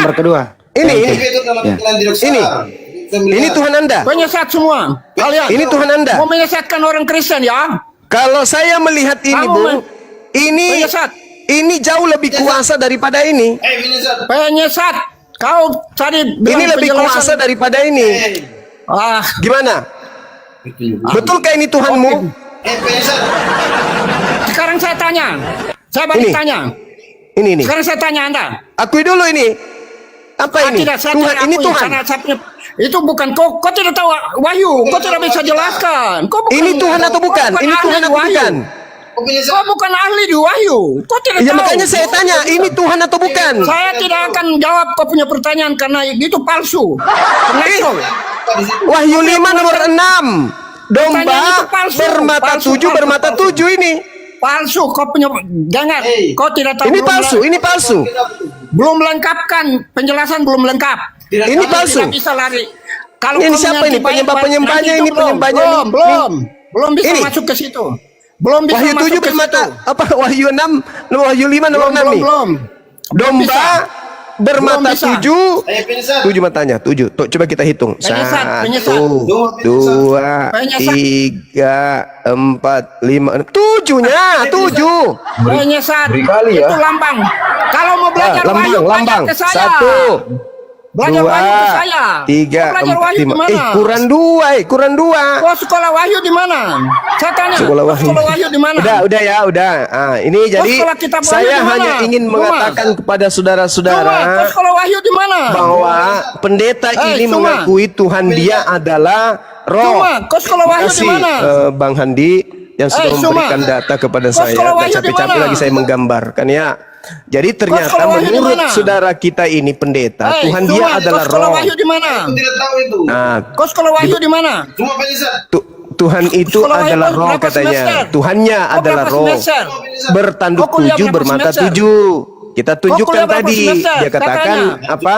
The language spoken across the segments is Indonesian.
Nomor kedua. Ini. Ya. Ini Tuhan Anda. Penyesat semua. Kalian. Ini Tuhan Anda. Mau menyesatkan orang Kristen ya? Kalau saya melihat ini, Kamu Bung, ini penyesat. ini jauh lebih kuasa daripada ini. Penyesat. Kau tadi bilang Ini lebih penjelasan. kuasa daripada ini. Ah, Gimana? Betulkah ini Tuhanmu? sekarang saya tanya. Saya balik Ini. tanya. Ini. Sekarang saya tanya Anda. Akui dulu ini. Apa ini? Tidak, saya Tuhan. tidak Ini akui, Tuhan. karena saya punya- itu bukan kau tidak tahu Wahyu. Kau tidak bisa jelaskan. Kau bukan, Ini Tuhan atau bukan? kau Ini ahli Tuhan di atau Wahyu. bukan? Kau bukan ahli di Wahyu. Kau tidak Ya tahu. makanya saya tanya, ini Tuhan atau bukan? Saya tidak akan jawab kau punya pertanyaan karena itu palsu. Pengacau. Wahyu 5 nomor 6. Domba Pertanyaan itu palsu. bermata Palsu, 7 palsu, bermata palsu. 7 ini. Palsu. Kau punya jangan. Kau tidak tahu. Ini belum palsu, ini palsu. belum lengkapkan penjelasan belum lengkap. Ini Kau palsu. tidak bisa lari. Kalau Ini kau siapa mengerti ini? Penyembah-penyembahnya nanti ini, itu belum, penyembahnya belum, ini. belum bisa Ini. masuk ke situ. Belum bisa Wahyu masuk 7 ke bermata situ. apa? Wahyu 6, Wahyu 5 nomor 6 nih. Belum. Domba bermata Belum bisa. 7 matanya 7. Tuh, coba kita hitung. Penyesat, 1, 2, Penyesat. 3, 4, 5, 7-nya 7. Penyesat. Berkali ya. Itu lambang. Kalau mau belajar Wahyu Lambang. belajar ke saya. 1, Belajar Wahyu ke saya. 3, Kau belajar 4, Wahyu di 5. mana? Kurang 2, kurang 2. Kau sekolah Wahyu di mana? Saya tanya. Sekolah kau Wahyu. Sekolah Wahyu di mana? Udah ya, udah. Ah, ini jadi sekolah kitab Wahyu saya di mana? hanya ingin Cuma. mengatakan kepada Cuma, saudara-saudara kau sekolah Wahyu di mana? bahwa pendeta ini Cuma. mengakui Tuhan dia adalah Roh. Cuma, kau sekolah Wahyu di Terima kasih, mana? Bang Handi yang sudah Cuma. memberikan data kepada Kau saya. sekolah Dan Wahyu di capek-capek mana? lagi saya menggambarkan ya. Jadi ternyata sekolah Wahyu di menurut mana? saudara kita ini pendeta, Tuhan dia adalah Kau sekolah Roh. Wahyu di mana? Tidak tahu itu. Nah, Kau sekolah Wahyu di mana? Cuma penyesat. Tuhan itu Sekolah Wahyu adalah Roh berapa katanya. semester? Tuhannya Kau adalah berapa Roh. semester? Bertanduk Kau kuliah 7 berapa bermata semester? 7. Kita tunjukkan kuliah berapa tadi. semester? Dia katakan Katanya. apa?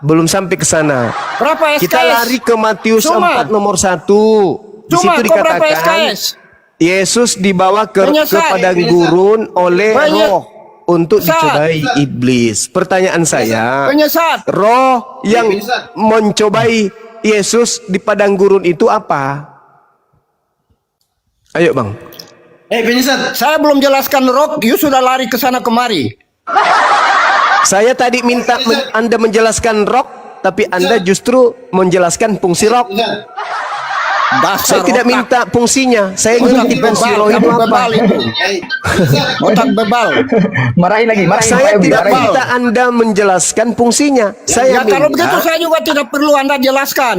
Belum sampai ke sana. Berapa SKS? Kita lari ke Matius Cuma. 4 nomor 1. Di Cuma, situ kau berapa dikatakan SKS? Yesus dibawa ke Penyesat. padang gurun oleh Penyesat. Roh untuk Penyesat. dicobai iblis. Pertanyaan saya, Penyesat. Roh yang mencobai Yesus di padang gurun itu apa? Ayo Bang. Penyesat. Saya belum jelaskan Rock, you sudah lari ke sana kemari. Saya tadi minta Anda menjelaskan roh, tapi Anda justru menjelaskan fungsi roh. Saya Dasar tidak otak. minta fungsinya. Saya Otak ngerti fungsi bebal, roh itu kamu apa. bebal itu. Otak bebal. Marahin lagi, marahin. Saya Pak Yogi, tidak marahin. minta Anda menjelaskan fungsinya. Ya Saya kalau begitu minta. saya juga tidak perlu Anda jelaskan.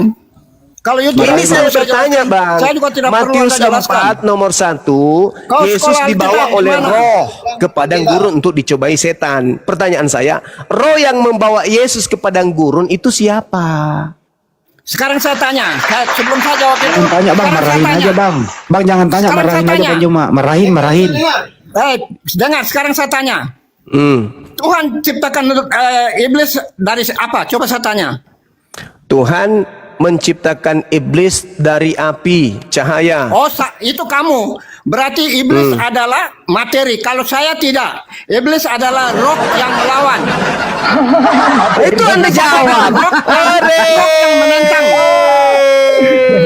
Kalau itu Ini tidak saya perlu bertanya jelaskan. Bang. Saya juga tidak perlu Matius Anda jelaskan. 4 nomor 1, Kau Yesus sekolah dibawa Alkitab oleh di mana? roh ke padang gurun untuk dicobai setan. Pertanyaan saya, roh yang membawa Yesus ke padang gurun itu siapa? Sekarang saya tanya, sebelum saya jawab itu. Jangan tanya bang, sekarang saya marahin tanya. aja bang. Bang jangan tanya, Sekarang marahin saya aja tanya. bang cuma. Marahin. Dengar, sekarang saya tanya. Tuhan ciptakan iblis dari apa? Coba saya tanya. Tuhan menciptakan iblis dari api, cahaya. Oh, itu kamu. Berarti iblis adalah materi. Kalau saya tidak. Iblis adalah roh yang melawan. Itu Anda jawab. Roh yang menentang.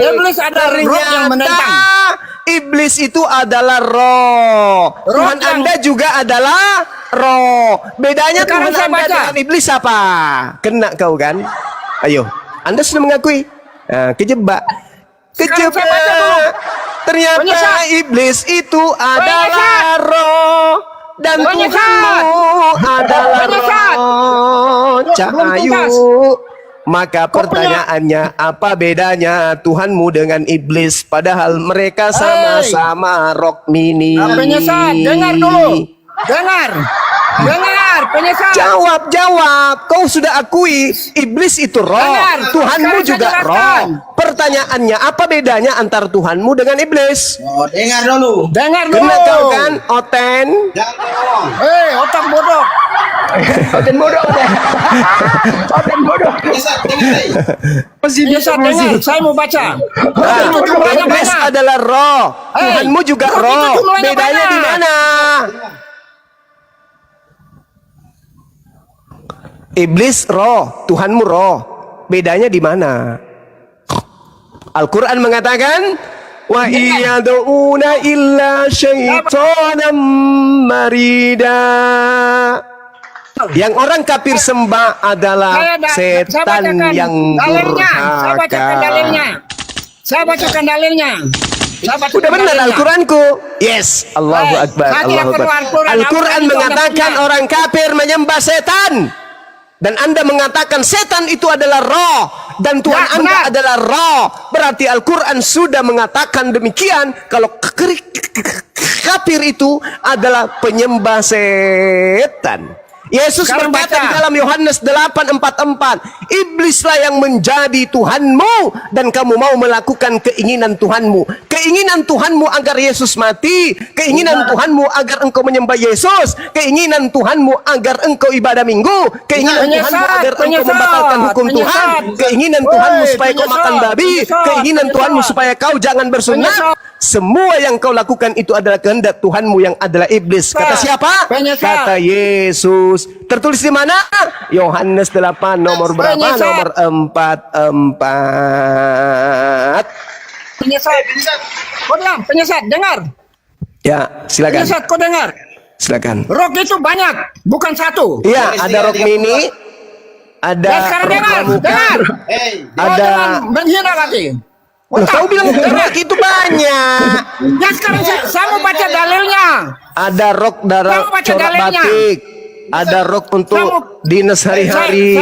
Iblis adalah roh yang menentang. Iblis itu adalah roh. Roh Tuhan yang- Anda juga adalah roh. Bedanya Sekarang Tuhan saya Anda baca. dengan iblis apa? Kena kau kan? Ayo, Anda sudah mengakui. Nah, kejebak. Sekarang saya baca dulu. Ternyata Penyesat. iblis itu adalah roh dan Penyesat. Tuhanmu adalah Penyesat. roh Belum cahayu. tuntas. Maka Kau pertanyaannya, apa bedanya Tuhanmu dengan iblis? Padahal mereka sama-sama roh mini. Penyesat, dengar dulu. Dengar, penyesat. Jawab. Kau sudah akui iblis itu roh. Dengar. Tuhanmu Sekarang juga saya roh. jelaskan. Pertanyaannya, apa bedanya antara Tuhanmu dengan iblis? Oh, dengar dulu. Dengar dulu. Kena kau kan, Oten? Jangan ngomong. Otak bodoh. Oten bodoh. Oten bodoh. Penyesat, dengar. Penyesat, dengar. Saya mau baca. Nah, Itu jumlahnya iblis banyak. adalah roh. Tuhanmu juga roh itu roh. jumlahnya Bedanya banyak. di mana? Iblis roh, Tuhanmu roh. Bedanya di mana? Al-Quran mengatakan, wa iyad'una illa syaitanan marida. Yang orang kafir sembah adalah setan yang Saya bacakan dalilnya. durhaka. Saya bacakan dalilnya. Udah benar Al-Quranku. Yes, Allahu Akbar. saya tidak Allahu perlu Akbar. Al-Quran. Al-Quran Al-Quran itu mengatakan ada punya. orang kafir menyembah setan. Dan Anda mengatakan setan itu adalah roh. Dan Tuhan Ya, Anda benar. adalah roh. Berarti Al-Quran sudah mengatakan demikian. Kalau kafir itu adalah penyembah setan. Yesus Sekarang berkata baca. di dalam Yohanes 8:44, iblislah yang menjadi Tuhanmu dan kamu mau melakukan keinginan Tuhanmu. Keinginan Tuhanmu agar Yesus mati, keinginan Tuhanmu agar engkau menyembah Yesus, keinginan Tuhanmu agar engkau ibadah minggu, keinginan Penyesat, Tuhanmu agar engkau penyesat, membatalkan hukum penyesat. Tuhan, keinginan Tuhanmu Woi, supaya kau penyesat, makan babi, penyesat, keinginan penyesat. Tuhanmu supaya kau jangan bersunat. Penyesat. Semua yang kau lakukan itu adalah kehendak Tuhanmu yang adalah iblis. Kata siapa? Penyesat. Kata Yesus. Tertulis di mana? Yohanes 8 nomor berapa? Penyesat. Nomor 44. Penyesat. Kau diam, penyesat, dengar. Ya, silakan. Penyesat, kau dengar. Silakan. Rok itu banyak, bukan satu. Iya, ada rok mini, ada Ya, sekarang rok dengar, pramuka, dengar. Hey, Kau ada. jangan menghina lagi. Loh, kau bilang rok itu banyak. Ya sekarang saya mau baca dalilnya. Ada rok darah Kamu baca corak dalilnya. batik. Ada rok untuk Kamu- dinas hari-hari.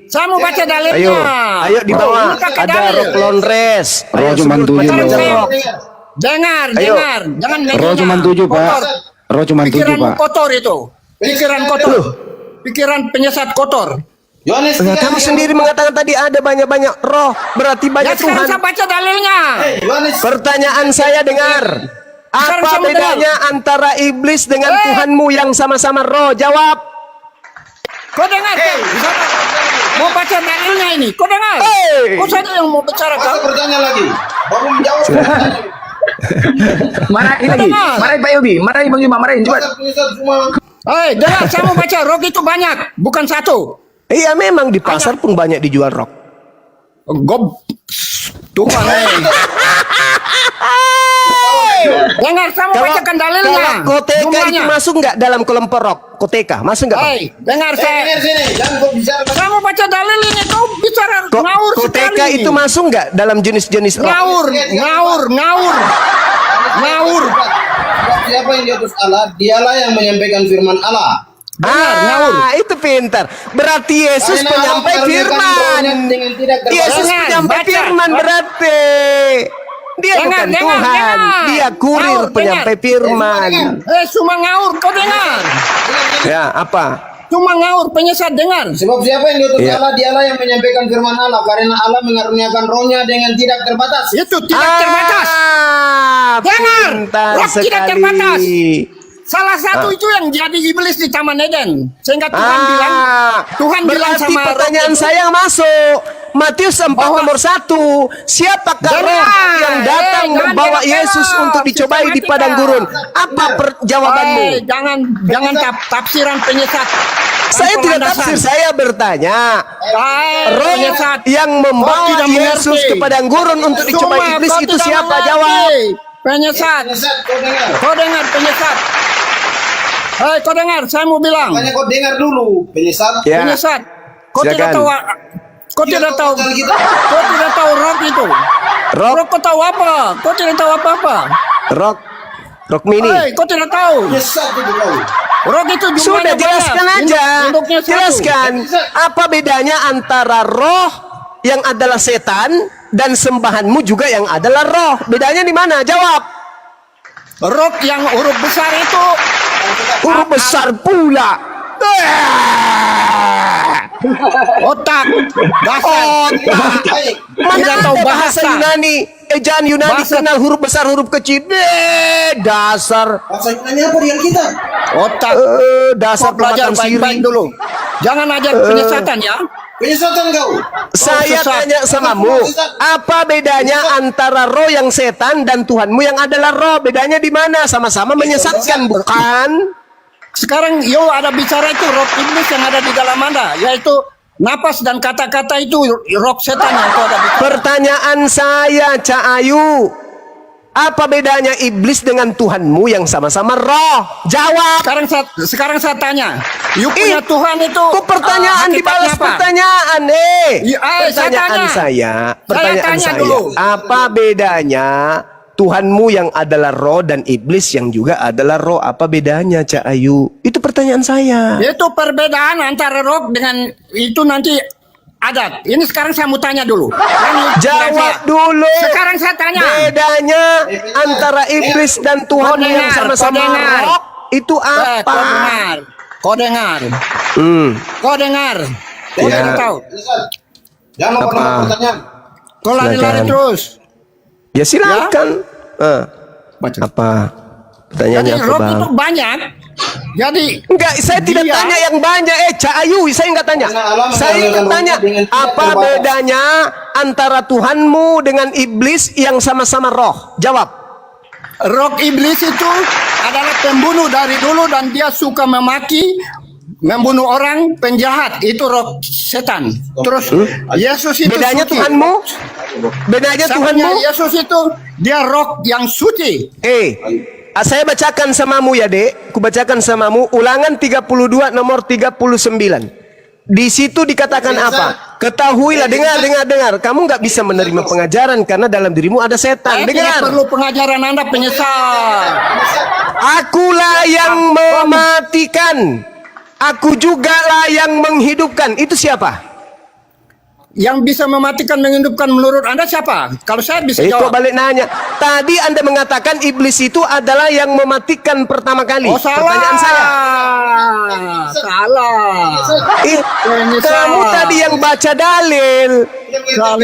Saya mau baca dalilnya. Ayo, ayo di bawah. Minta ke Ada dalil. rok laundress. Roh cuma sebut 7 macam-macam Loh. rok. Dengar, Ayo. dengar. Jangan menghina. Roh cuma 7 Pak. Kotor. Roh cuma 7 Pikiranmu Pak. kotor itu. Pikiran kotor. Pikiran penyesat kotor. Yohanes Nah, 3, kamu sendiri mengatakan tadi ada banyak-banyak roh, berarti Ya banyak sekarang Tuhan. saya baca dalilnya. Hey, Yohanes. Pertanyaan saya dengar, Sekarang apa saya mau bedanya antara iblis dengan Tuhanmu yang sama-sama roh? Jawab. Kau dengar? Sana. Mau baca dalilnya ini. Kau dengar? Hey. Kau saja yang mau bicara Masa kau. bertanya lagi? Baru menjawab pertanyaan. Marahin lagi. Dengar. Marahin Pak Yogi. Marahin Bang Yuma. Marahin cepat. Masa penyesat semua. Hei, dengar. Saya mau baca. Rok itu banyak, bukan satu. Iya, memang di pasar pun banyak dijual rok. Gob. Tuhan. Dengar, saya mau bacakan dalilnya. Kalau koteka itu Jumlahnya. masuk nggak dalam kelompok rok? Koteka masuk nggak? Pak? Hei, dengar Hey, saya. dengar sini. Jangan kau bicara. Saya mau baca dalil ini. Kau bicara Kok ngawur koteka sekali. itu masuk nggak dalam jenis-jenis rok? Ngawur, ngawur, ngawur. Ngawur. Sebab siapa yang di atas Allah, dialah yang menyampaikan firman Allah. Dengar, ngawur. Itu pintar. Berarti Yesus Karena penyampai Allah firman. mengaruniakan rohnya dengan tidak terbatas. Yesus Dengar, penyampai baca. firman berarti. Dia Dengar, bukan dengar, Tuhan. dengar. Dia kurir Ngawur, penyampai dengar. firman. Cuma ngawur. Kau dengar. Ya, apa? Cuma ngawur, penyesat dengar. Sebab siapa yang di atas Iya. Allah, dialah yang menyampaikan firman Allah. Karena Allah mengaruniakan rohnya dengan tidak terbatas. Itu tidak terbatas. Dengar, Pintar roh tidak sekali. terbatas. Salah satu itu yang jadi iblis di Taman Eden. Sehingga Tuhan bilang, Tuhan bilang berarti sama pertanyaan roh itu, saya yang masuk. Matius 4 Bahwa- nomor 1. Siapakah Dengar, roh yang datang jangan membawa belok-belok. Yesus untuk dicobai di Sistematika. padang gurun? Apa jawabanmu? Jangan tafsiran penyesat. Saya Tanpa tidak landasan. tafsir, saya bertanya. Roh Penyesat. yang Kau membawa tidak Yesus mengerti. ke padang gurun untuk dicobai Cuma iblis kau itu tidak siapa? mengerti. Jawab. Penyesat. Penyesat, kau dengar. Kau dengar penyesat. Hei, kau dengar, saya mau bilang. Makanya kau dengar dulu. Penyesat. Ya. Penyesat. Kau Silakan. tidak tahu. Kau Dia tidak tahu tahu. pasal kita. Kau tidak tahu rock itu. Rock, Rock kau tahu apa? Kau tidak tahu apa-apa. rock, rock mini. Hei, kau tidak tahu. Penyesat itu kau. Rock itu Sudah jumlahnya jelaskan banyak. aja. Induknya satu. Jelaskan apa bedanya antara roh yang adalah setan dan sembahanmu juga yang adalah roh. Bedanya di mana? Jawab. Rock yang huruf besar itu Huruf besar pula. otak, dasar. Baik. Mana Tidak ada tahu bahasa bahasa. Yunani? Ejaan Yunani Bahasa- kenal huruf besar, huruf kecil. Dasar. Bahasa Yunani apa dengan kita? Otak. Dasar Kau belajar pemakan baik-baik siri. dulu. Jangan ajar penyesatan ya. Penyesatan kau. Saya sesat. tanya samamu, apa bedanya antara roh yang setan dan Tuhanmu yang adalah roh? Bedanya di mana? Sama-sama menyesatkan, bukan? Sekarang yo ada bicara itu roh iblis yang ada di dalam Anda, yaitu napas dan kata-kata itu roh setan yang kau ada bicara. Pertanyaan saya, Cak Ayu, apa bedanya iblis dengan Tuhanmu yang sama-sama roh? Jawab. Sekarang saya tanya, you punya Tuhan itu Kok pertanyaan dibalas hakikatnya apa? pertanyaan, pertanyaan saya pertanyaan tanya saya, dulu. apa bedanya Tuhanmu yang adalah roh dan iblis yang juga adalah roh? Apa bedanya, Cak Ayu? Itu pertanyaan saya. Itu perbedaan antara roh dengan itu nanti adat. Ini sekarang saya mau tanya dulu. Jawab dulu. Sekarang saya tanya. Bedanya antara iblis dan Tuhan yang sama-sama roh itu apa? Kau dengar. Kau dengar. Kau Ya. dengar tahu. Jangan lupa Apa? pertanyaan. Kau lari-lari Silakan. terus. Ya silakan. Baca. Apa? Pertanyaannya Jadi apa, roh Bang? itu banyak. Jadi Enggak, saya tidak Dia- tanya yang banyak. Cak Ayu, saya enggak tanya. Karena Allah Saya mengalirkan tanya, rohnya dengan tidak apa terbatas. bedanya antara Tuhanmu dengan iblis yang sama-sama roh? Jawab. roh iblis itu adalah pembunuh dari dulu dan dia suka memaki, membunuh orang, penjahat. Itu roh setan. Terus Yesus itu Bedanya suci. Tuhanmu? Bedanya Samanya Tuhanmu? Yesus itu dia roh yang suci. Saya bacakan samamu ya, Dek. Kubacakan samamu Ulangan 32 nomor 39. Di situ dikatakan apa? Ketahuilah, dengar. Kamu nggak bisa menerima pengajaran karena dalam dirimu ada setan. Saya tidak Dengar. perlu pengajaran Anda penyesal. Akulah yang mematikan. Aku juga lah yang menghidupkan. Itu siapa? Yang bisa mematikan menghidupkan menurut Anda siapa? Kalau saya bisa Itu jawab. balik nanya. Tadi Anda mengatakan iblis itu adalah yang mematikan pertama kali. Oh salah. Pertanyaan saya. Salah. Ini Kamu salah. tadi yang baca dalil. Jangan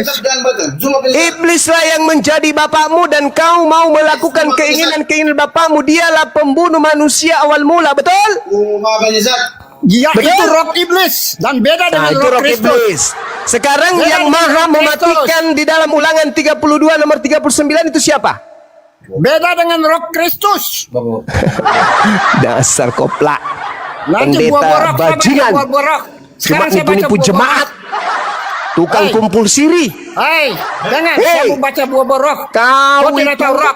baca. Cuma Iblislah yang menjadi bapakmu dan kau mau melakukan keinginan-keinginan bapakmu. Dialah pembunuh manusia awal mula, betul? Maaf Zat. Ya, Betul? itu roh iblis dan beda dengan Nah, itu roh roh Kristus. iblis. Sekarang Beda yang dengan maha roh mematikan di dalam Ulangan 32 nomor 39 itu siapa? Beda dengan roh Kristus. Dasar koplak. Nanti Pendeta buah-buah roh, bajingan. buah-buah roh. Cuma Sekarang saya baca nipu-nipu buah-buah jemaat. roh. Tukang Hai. kumpul siri. Hai, dengar, Hey. saya mau baca buah-buah roh. Kau Kau tidak itu- tahu roh.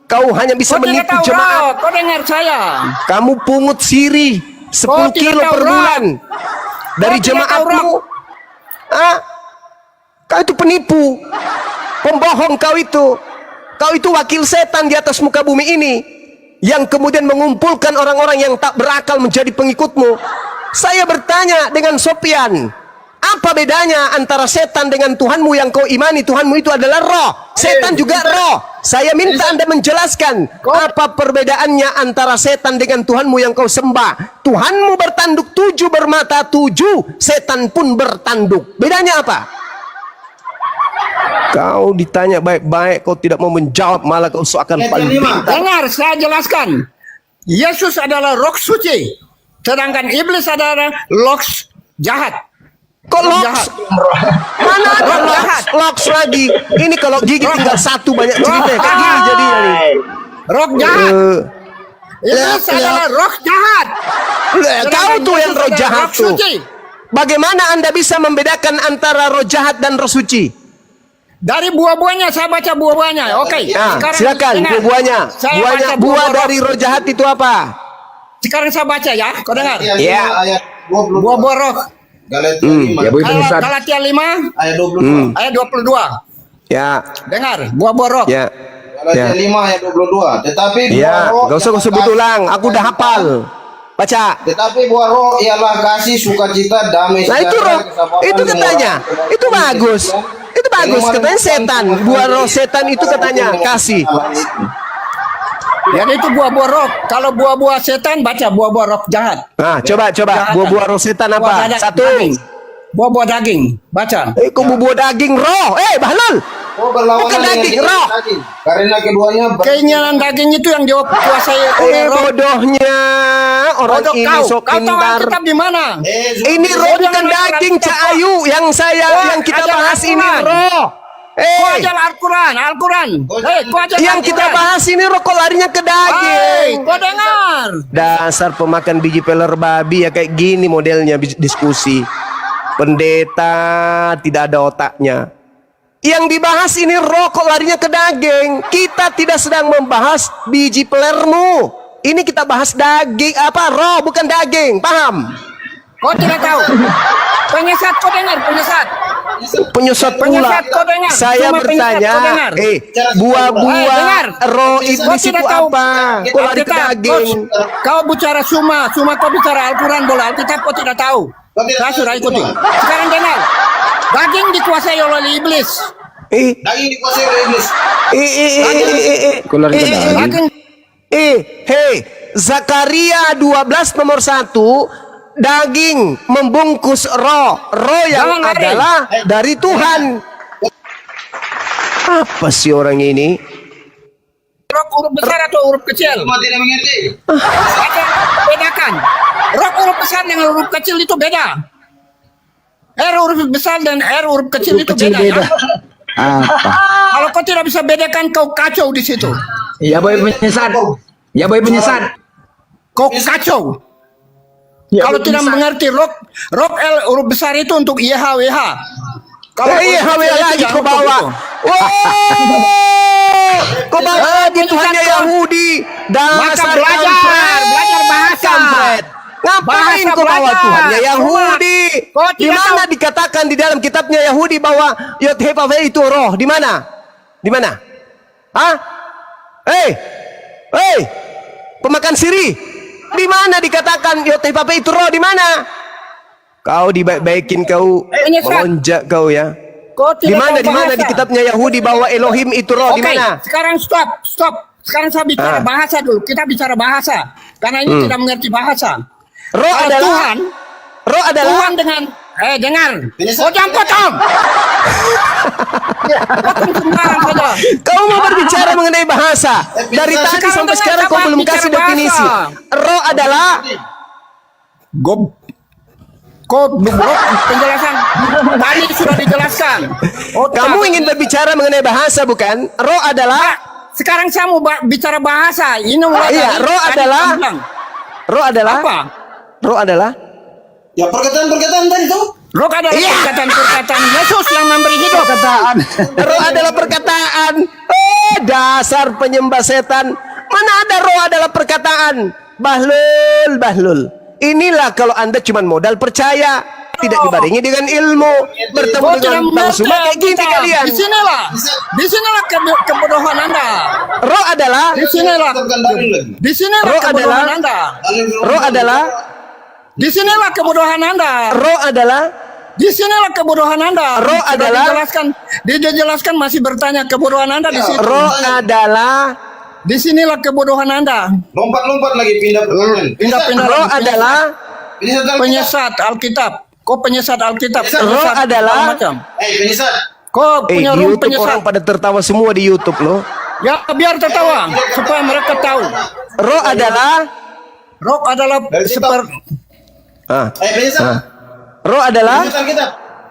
Kau hanya bisa Kau tidak menipu tahu jemaat. roh. Kau dengar saya. Kamu pungut siri 10 Kau tidak kilo tahu per roh. bulan dari Kau tidak tahu jemaatmu. Kau itu penipu, pembohong kau itu. Kau itu wakil setan di atas muka bumi ini yang kemudian mengumpulkan orang-orang yang tak berakal menjadi pengikutmu. Saya bertanya dengan Sopian, apa bedanya antara setan dengan Tuhanmu yang kau imani? Tuhanmu itu adalah roh, setan juga roh. Saya minta Anda menjelaskan apa perbedaannya antara setan dengan Tuhanmu yang kau sembah. Tuhanmu bertanduk 7 bermata 7, setan pun bertanduk. Bedanya apa? Kau ditanya baik-baik, kau tidak mau menjawab, malah kau seakan paling pintar. Dengar, saya jelaskan. Yesus adalah roh suci, sedangkan iblis adalah roh jahat. Kok Roh loks? jahat. Mana ada Roh loks? jahat. Loks lagi. Ini kalau gigi Roh. tinggal satu banyak cerita. Kayak jahat. gini jadinya nih. Roh jahat. Iblis Ya, adalah roh jahat. Kau tuh yang roh Yesus adalah jahat tuh. suci. Bagaimana Anda bisa membedakan antara roh jahat dan roh suci? Dari buah-buahnya saya baca buah-buahnya. Oke. Nah, Sekarang silakan dengar. buah-buahnya. Saya Buahnya baca buah buah dari roh jahat itu apa? Sekarang saya baca ya. Kau dengar? Ya. Ayat 22. Buah-buah roh. Galatia 5. Ya, Bu, itu Ustaz. Galatia 5 Ayat 22. ayat 22. Ya, Dengar, buah-buah roh. ya. Galatia 5 ayat 22. Tetapi buah Ya, roh gak usah ialah sebut kasih, ulang. Aku udah hafal. Baca. Tetapi buah roh ialah kasih, sukacita, damai, Nah itu sejahtera, roh, kesabaran, itu katanya, kemurahan, itu bagus, itu bagus. kelemah Katanya lembutan, setan, kemurahan, buah roh setan itu katanya kasih. Jadi itu buah-buah roh. Kalau buah-buah setan baca buah-buah roh jahat. Nah, coba Jahat. buah-buah roh setan Buah apa? dada- Satu. daging. Buah-buah daging. Baca. Kok buah daging roh? Bahlul. Oh, berlawanan Bukan dengan daging, keinginan roh. daging. Karena keduanya Keinginan daging itu yang dikuasai oleh roh. Bodohnya orang Bodoh ini kau. sok Kau tahu pintar. Alkitab di mana? Ini roh Bodoh bukan dengan daging, Alkitab. Cak Ayu. Yang Wah, yang kita ajar bahas ini Al-Quran. roh. Kau ajar Al-Quran, Al-Quran. Kau ajar Yang kita bahas ini rokok larinya ke daging. Kau dengar. Dasar pemakan biji peler babi ya, kayak gini modelnya diskusi. Pendeta tidak ada otaknya. Yang dibahas ini rokok larinya ke daging. Kita tidak sedang membahas biji pelermu. Ini kita bahas daging apa? Roh bukan daging. Paham? Kau tidak tahu. Penyesat kau dengar, penyesat. Penyesat pula. Penyesat kau dengar. Saya Cuma penyesat kau bertanya, dengar. buah-buah dengar. roh Kau iblis tidak itu tahu. apa? Kok lari ke daging? Kau bicara Suma kau bicara Al-Quran bola Alkitab kau tidak tahu. Saya sudah ikuti. Sekarang dengar. Daging dikuasai oleh iblis. Daging dikuasai oleh iblis. Kau lari ke daging. Daging Hei, Zakaria 12 nomor 1, daging membungkus roh yang Jangan lari. adalah dari Tuhan. Apa sih orang ini? roh huruf besar atau huruf kecil? Cuma tidak mengerti. Bedakan. Roh huruf besar dengan huruf kecil itu beda. R huruf besar dan R huruf kecil Huruf itu kecil beda. beda. Ya? Apa? Kalau kau tidak bisa bedakan, kau kacau di situ. Ya boy penyesat. Ya boy penyesat. Kau kacau. Ya, Kalau boy tidak penyesat. mengerti roh L huruf besar itu untuk YHWH. Kalau Iya, huruf hawe kecil itu lagi jangan kau untuk bawa. itu. Kau bawa lagi Tuhannya Yahudi. Maka belajar bahasa. Kampret. Ngapain Bahasa kau bawa belajar. Tuhannya Yahudi? Kau Di tidak mana tahu. dikatakan di dalam kitabnya Yahudi bahwa Yod-Heh-Vav-Heh itu roh? Di mana? Di mana? Hah? Hei, pemakan siri. Di mana dikatakan Yod-Heh-Vav-Heh itu roh? Di mana? Kau dibaik-baikin kau, Penyesat. melonjak kau ya. Kau Di tidak mana tahu bahasa. di kitabnya Yahudi bahwa Elohim itu roh? Di Oke, mana? sekarang stop. Sekarang saya bicara bahasa dulu. Kita bicara bahasa. Karena ini tidak mengerti bahasa. Roh Kalau adalah Tuhan roh adalah Tuhan dengan dengar. Penyesat. Kau jangan potong. Potong sembarang saja. kau mau berbicara mengenai bahasa. Dari tadi Sekarang sampai dengar sekarang kau siapa belum bicara kasih bahasa. definisi. Roh adalah Kau penjelasan tadi sudah dijelaskan. kamu ingin berbicara mengenai bahasa bukan? Roh adalah Sekarang saya mau bicara bahasa. Ini mulai iya, dari- roh tadi adalah kamu bilang. roh adalah Apa? roh adalah Ya perkataan-perkataan tadi tuh. Roh adalah Iya. perkataan-perkataan Yesus yang memberi hidup. Perkataan. roh adalah perkataan. Dasar penyembah setan. Mana ada roh adalah perkataan? Bahlul. Inilah kalau Anda cuma modal percaya, tidak dibarengi dengan ilmu, bertemu Kau dengan tidak Bang mengerti Suma kayak gini Alkitab. kalian. Di sinilah kebodohan Anda. Roh adalah Di sinilah Tetapkan dalil lagi. di sinilah Roh kebodohan adalah- Anda. roh adalah Di sinilah kebodohan Anda. roh adalah Di sinilah kebodohan Anda. Roh Sudah adalah- dijelaskan masih bertanya kebodohan Anda di situ. roh adalah Di sinilah kebodohan Anda. Lompat-lompat lagi pindah pertanyaan. Pindah-pindah. roh adalah Penyesat Alkitab. Penyesat Alkitab. Kau penyesat Alkitab. Penyesat. Roh Penyesat adalah- segala macam. Penyesat. Kau di punya roh YouTube penyesat. orang pada tertawa semua di YouTube loh. Ya biar tertawa supaya mereka tahu. Roh adalah Roh adalah Dari kitab. seperti Penyesat. roh adalah Penyesat Alkitab.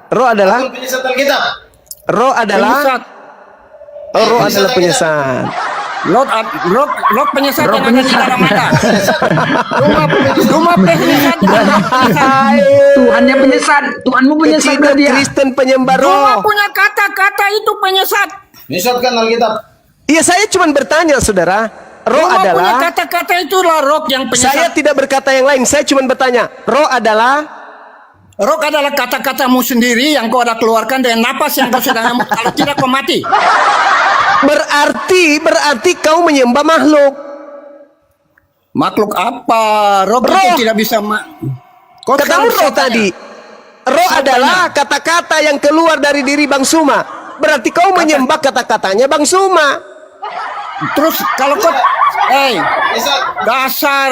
roh adalah Penyesat Alkitab. roh adalah penyesat. roh adalah penyesat. Roh penyesat yang ada di dalam Anda. Rumah penyesat dengan roh penyesat. Tuhannya penyesat. Tuhanmu penyesat Ketiga dia. Kristen penyembah Rumah roh. punya kata-kata itu penyesat. Penyesatkan Alkitab. Iya, saya cuma bertanya saudara. Roh Rumah punya adalah kata-kata itulah roh yang saya penyesat. tidak berkata yang lain. Saya cuma bertanya. Roh adalah Roh adalah kata-katamu sendiri yang kau ada keluarkan dengan napas yang kau sedang kalau tidak kau mati. berarti kau menyembah makhluk. Makhluk apa? Roh Roh. itu tidak bisa Kau Katamu sekarang roh saya tanya. tadi. Roh adalah kata-kata yang keluar dari diri Bang Suma. Berarti kau menyembah kata-katanya Bang Suma. Terus kalau kau Penyesat. dasar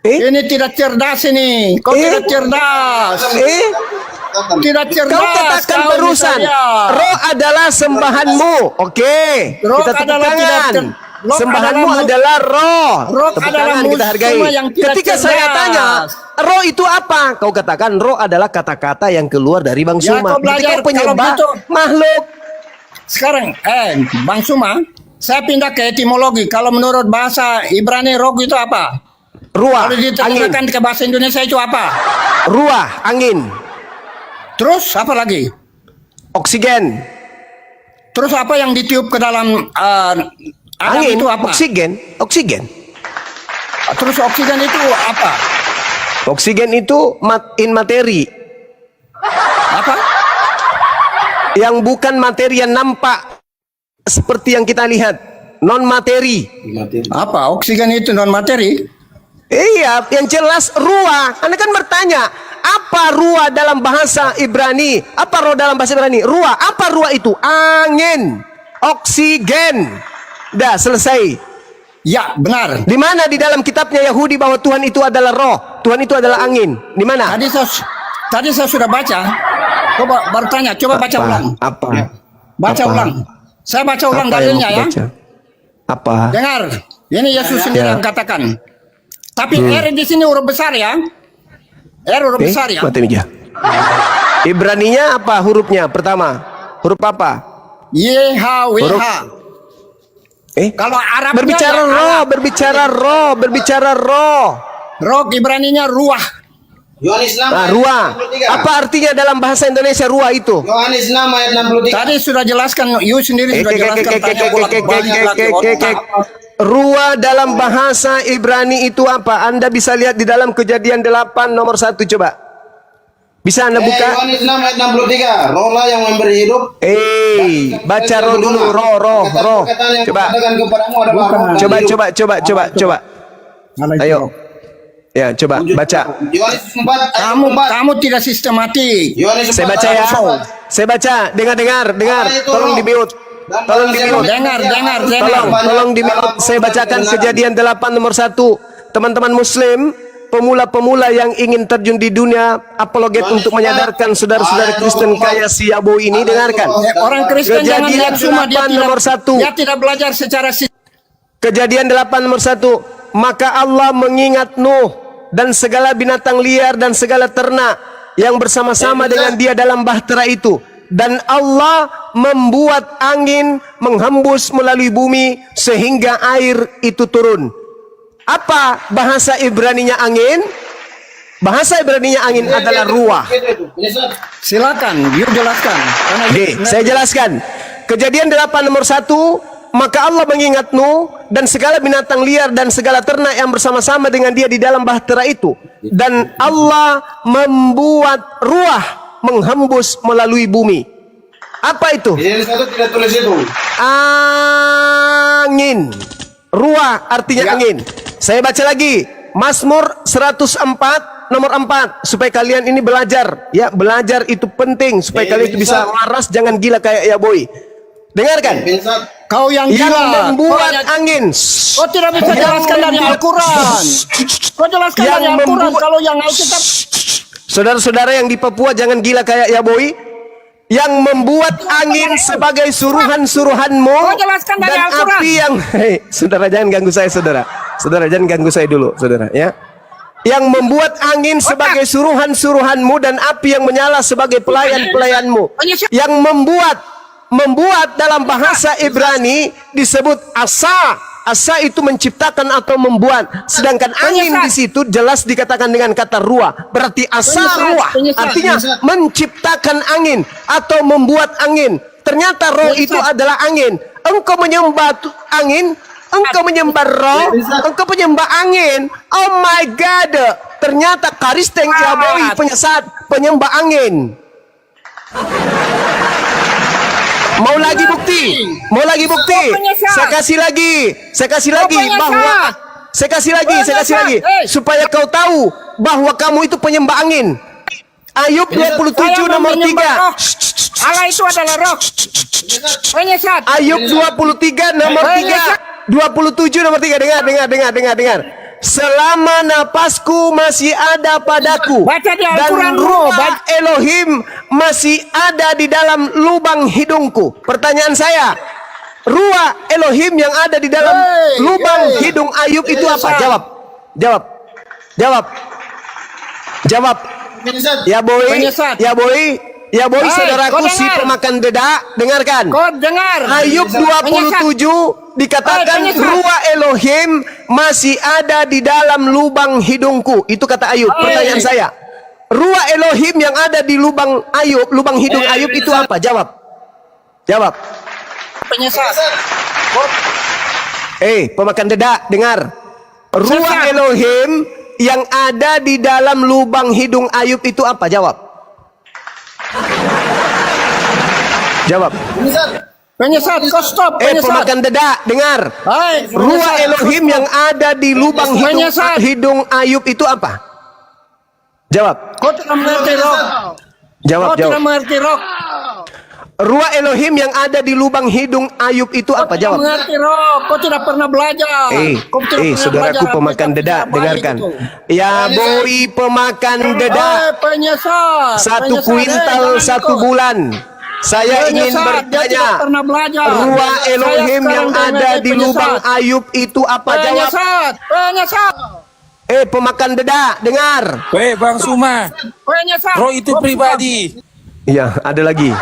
Eh? ini tidak cerdas ini. Kau Eh? tidak cerdas. Tidak cerdas. Kau katakan kau barusan, ini saya. roh adalah sembahanmu. Oke, Roh kita tepuk adalah tidak tangan. cer- roh Sembahanmu adalah adalah roh. roh Tepuk adalah tangan, kita hargai. semua yang tidak Ketika saya cerdas. tanya, roh itu apa? Kau katakan roh adalah kata-kata yang keluar dari Bang Ya, Suma. kau Berarti belajar kau penyembah kalau gitu. makhluk. Sekarang, Bang Suma, saya pindah ke etimologi. Kalau menurut bahasa Ibrani, roh itu apa? Ruah, Kalau angin. diterjemahkan ke bahasa Indonesia itu apa? Ruah, angin. Terus apa lagi? Oksigen. Terus apa yang ditiup ke dalam Adam Angin, itu apa? oksigen. Oksigen. Terus oksigen itu apa? Oksigen itu in materi. Apa? Yang bukan materi yang nampak seperti yang kita lihat. Non materi. Apa? Oksigen itu non materi? Iya, yang jelas ruah. Anda kan bertanya, apa ruah dalam bahasa Ibrani? Apa roh dalam bahasa Ibrani? Ruah. Apa ruah itu? Angin, oksigen. Dah selesai. Ya, benar. Di mana di dalam kitabnya Yahudi bahwa Tuhan itu adalah roh, Tuhan itu adalah angin? Di mana? Tadi saya sudah baca. Coba bertanya, coba baca ulang. Apa? Baca Apa? ulang. Saya baca ulang Apa yang dalilnya mau ya. baca? Apa? Dengar. Ini Yesus sendiri Ya. yang katakan. Tapi R di sini huruf besar ya. R huruf besar ya. Mati meja. Ibraninya apa hurufnya? Pertama, huruf apa? YHWH. Kalau Arabnya Berbicara ya roh, Allah. berbicara roh, berbicara roh. Roh Ibraninya ruah. Yohanes 6 Nah, ayat ruah. 63. Apa artinya dalam bahasa Indonesia ruah itu? Yohanes 6 ayat 63. Tadi sudah jelaskan, you sendiri sudah jelaskan. Tanya bolak-balik lagi otak. Ruah dalam bahasa Ibrani itu apa? Anda bisa lihat di dalam Kejadian 8 nomor 1 coba. Bisa Anda buka? Yohanes 6 ayat 63. Rohlah yang memberi hidup. Baca roh dulu, roh. Perkataan yang Coba. kukatakan kepadamu adalah roh dan hidup. Coba. Ayo. Ya, coba baca. Yohanes 4 ayat 4. Kamu tidak sistematik. Yohanes 4 Saya baca ya. ayat 4. Saya baca. Dengar. Tolong di-mute. Tolong di-mute. Dengar. Tolong di-mute. Saya bacakan Kejadian 8 nomor 1. Teman-teman muslim, pemula-pemula yang ingin terjun di dunia apologet untuk menyadarkan saudara-saudara Kristen kaya si Yabo ini, dengarkan. Orang Kristen jangan Kejadian lihat cuma 8 nomor 1. dia tidak belajar secara Kejadian 8 nomor 1. Maka Allah mengingat Nuh dan segala binatang liar dan segala ternak yang bersama-sama dengan dia dalam bahtera itu. Dan Allah membuat angin menghembus melalui bumi sehingga air itu turun. Apa bahasa Ibraninya angin? Bahasa Ibraninya angin adalah ruah. Silakan, you jelaskan. Karena Oke, saya jelaskan. Kejadian 8 nomor 1. Maka Allah mengingat Nuh dan segala binatang liar dan segala ternak yang bersama-sama dengan dia di dalam bahtera itu. Dan Allah membuat ruah menghembus melalui bumi. Apa itu? Kejadian 1 tidak tulis itu. Angin. Ruah artinya angin. Saya baca lagi. Mazmur 104 nomor 4. Supaya kalian ini belajar. Ya, belajar itu penting. Supaya kalian itu bisa waras. Jangan gila kayak ya boy. Dengarkan. kau yang gila. Membuat angin. Kau tidak bisa jelaskan dari Al-Quran. Kau jelaskan dari Al-Quran. Kalau yang Alkitab. Saudara-saudara yang di Papua jangan gila kayak ya boy. Yang membuat angin sebagai suruhan-suruhanmu Kau jelaskan dari dan Al-Quran. api yang saudara jangan ganggu saya saudara jangan ganggu saya dulu saudara ya. Yang membuat angin sebagai suruhan-suruhanmu dan api yang menyala sebagai pelayan-pelayanmu. Yang membuat dalam bahasa Ibrani disebut asa. Asa itu menciptakan atau membuat. Sedangkan angin di situ jelas dikatakan dengan kata ruah. Berarti asa ruah. Artinya menciptakan angin atau membuat angin. Ternyata roh itu adalah angin. Engkau menyembah angin, engkau menyembah roh, engkau menyembah angin. Oh my God. Ternyata Karisteng Yaboi penyembah angin. Mau lagi bukti? Saya kasih lagi bahwa saya kasih lagi supaya kau tahu bahwa kamu itu penyembah angin. Ayub 27 nomor 3. Allah itu adalah roh. Penyesat. Ayub 23 nomor 3. 27 nomor 3. Dengar. Selama napasku masih ada padaku Baca di dan Al-Quran, ruah Elohim masih ada di dalam lubang hidungku. Pertanyaan saya, ruah Elohim yang ada di dalam lubang hidung Ayub itu apa? Jawab. Ya boy, Ya boy, Hai, saudaraku kau si dengar? pemakan dedak, dengarkan. Kau dengar? Ayub 27 dikatakan Hai, penyesat. ruah Elohim masih ada di dalam lubang hidungku. Itu kata Ayub. Pertanyaan saya, ruah Elohim yang ada di lubang Ayub, lubang hidung Ayub itu apa? Jawab. Jawab. Penyesat. Pemakan dedak, dengar. Ruah Penyesat. Elohim yang ada di dalam lubang hidung Ayub itu apa? Jawab. Jawab. Penyesat, kau stop. Penyesat. Pemakan dedak, dengar. Hai, Ruah Elohim yang ada di lubang Penyesat. hidung Ayub itu apa? Jawab. Kau tidak mengerti, Rok. Jawab, Kau tidak jawab. mengerti, Rok. Ruah Elohim yang ada di lubang hidung Ayub itu apa? Kau tidak Jawab. mengerti, Rok. Kau tidak pernah belajar. Kau tidak pernah Saudaraku belajar pemakan apa dedak, yang baik dengarkan. itu. Ya boy pemakan dedak. Hai, penyesat. 1 Penyesat, kuintal jangan 1 kau- bulan. Saya ingin Penyesat, dia bertanya, tidak pernah belajar. ruah Saya Elohim yang sekarang ada dengar di lubang penyesat. Ayub itu apa? Jawab. Penyesat, penyesat, Pemakan dedak, dengar. Weh Bang Suma, penyesat. roh itu pribadi. Iya, ada lagi.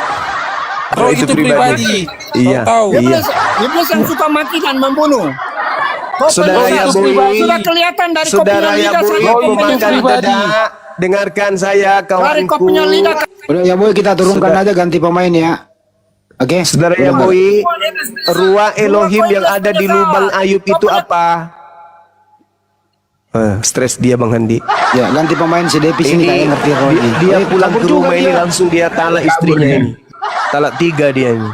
Roh itu pribadi. Iya. Tahu. Iya. Iblis yang suka mati dan membunuh. Kau Saudara penyesat. Yabui, Sudah kelihatan dari kau Saudara punya lidah Yabui, saja kau pemakan penyesat. dedak, dengarkan saya Dari kau kawanku. punya lidah. Udah ya boy, kita turunkan aja ganti pemain ya. Oke. Saudara Yabui, ruah Elohim yang ada di lubang Ayub itu apa? Stres dia Bang Handi. Ya, ganti pemain si Depi sini kayak ngerti Roy. Dia pulang kabur ke juga rumah ini dia. langsung dia talak istrinya ini. Talak 3 dia ini.